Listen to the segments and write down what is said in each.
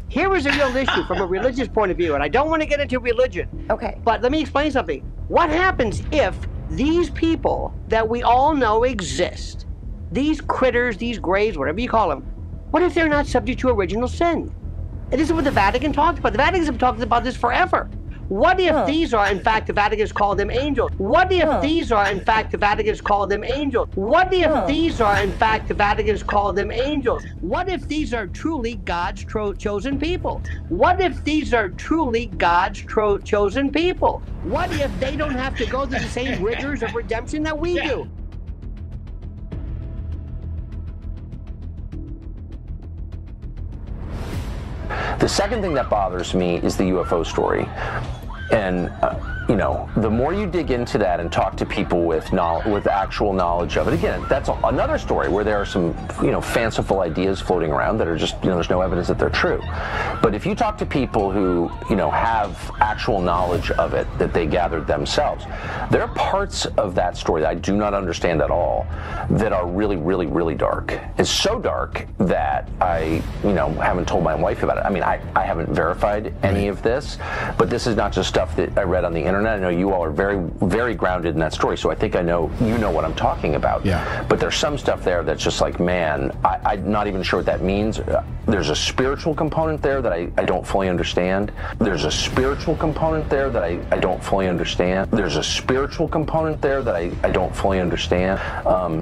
Here is a real issue from a religious point of view, and I don't want to get into religion. Okay. But let me explain something. What happens if these people that we all know exist, these critters, these grays, whatever you call them, what if they're not subject to original sin? And this is what the Vatican talks about. The Vatican's been talking about this forever. What if these are, in fact, the Vatican's called them angels? What if these are, in fact, the Vatican's called them angels? What if these are, in fact, the Vatican's called them angels? What if these are truly God's chosen people? What if these are truly God's chosen people? What if they don't have to go through the same rigors of redemption that we do? The second thing that bothers me is the UFO story. And, you know, the more you dig into that and talk to people with actual knowledge of it, again, that's another story where there are some, you know, fanciful ideas floating around that are just, you know, there's no evidence that they're true. But if you talk to people who, you know, have actual knowledge of it that they gathered themselves, there are parts of that story that I do not understand at all that are really, really, really dark. It's so dark that I, you know, haven't told my wife about it. I mean, I haven't verified any of this, but this is not just stuff that I read on the internet. I know you all are very, very grounded in that story, so I think I know, you know what I'm talking about. Yeah. But there's some stuff there that's just like, man, I'm not even sure what that means. There's a spiritual component there that I don't fully understand. There's a spiritual component there that I don't fully understand. There's a spiritual component there that I don't fully understand.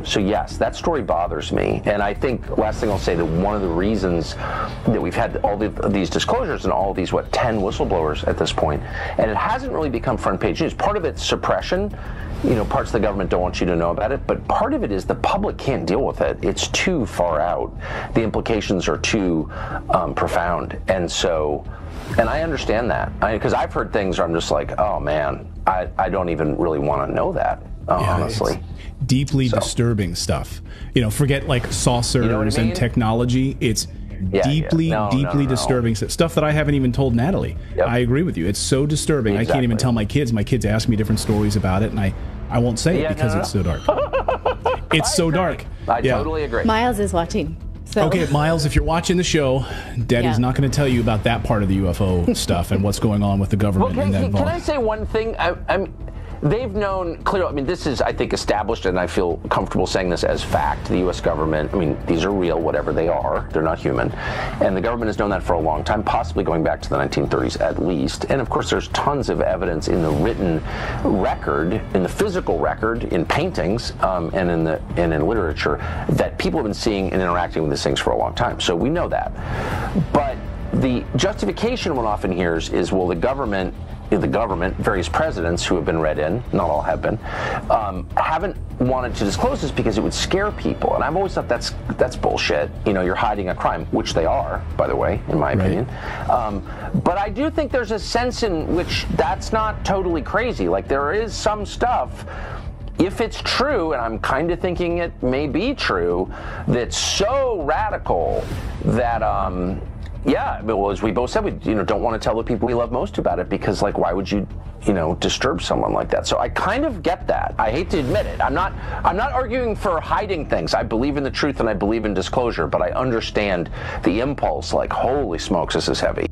So yes, that story bothers me. And I think, last thing I'll say, that one of the reasons that we've had all these disclosures and all these, 10 whistleblowers at this point, and it hasn't really become front page news. Part of it's suppression. You know, parts of the government don't want you to know about it, but part of it is the public can't deal with it. It's too far out. The implications are too profound. And so, and I understand that. Because I've heard things where I'm just like, oh man, I don't even really want to know that, honestly. Deeply disturbing stuff. You know, forget like saucers, you know what I mean? And technology. It's deeply disturbing stuff that I haven't even told Natalie. Yep. I agree with you. It's so disturbing. Exactly. I can't even tell my kids. My kids ask me different stories about it, and I won't say it because it's so dark. It's so dark. I totally agree. Miles is watching. So. Okay, Miles, if you're watching the show, Daddy's not going to tell you about that part of the UFO stuff and what's going on with the government. Well, can I say one thing? They've known clearly, I mean, this is, I think, established, and I feel comfortable saying this as fact. The U.S. government, I mean, these are real, whatever they are. They're not human. And the government has known that for a long time, possibly going back to the 1930s at least. And, of course, there's tons of evidence in the written record, in the physical record, in paintings, and in literature, that people have been seeing and interacting with these things for a long time. So we know that. But the justification one often hears is, well, the government, various presidents who have been read in, not all have been, haven't wanted to disclose this because it would scare people. And I've always thought that's bullshit. You know, you're hiding a crime, which they are, by the way, in my opinion. But I do think there's a sense in which that's not totally crazy. Like, there is some stuff, if it's true, and I'm kind of thinking it may be true, that's so radical that, yeah, well, as we both said, we don't want to tell the people we love most about it because, like, why would you disturb someone like that? So I kind of get that. I hate to admit it. I'm not arguing for hiding things. I believe in the truth and I believe in disclosure, but I understand the impulse. Like, holy smokes, this is heavy.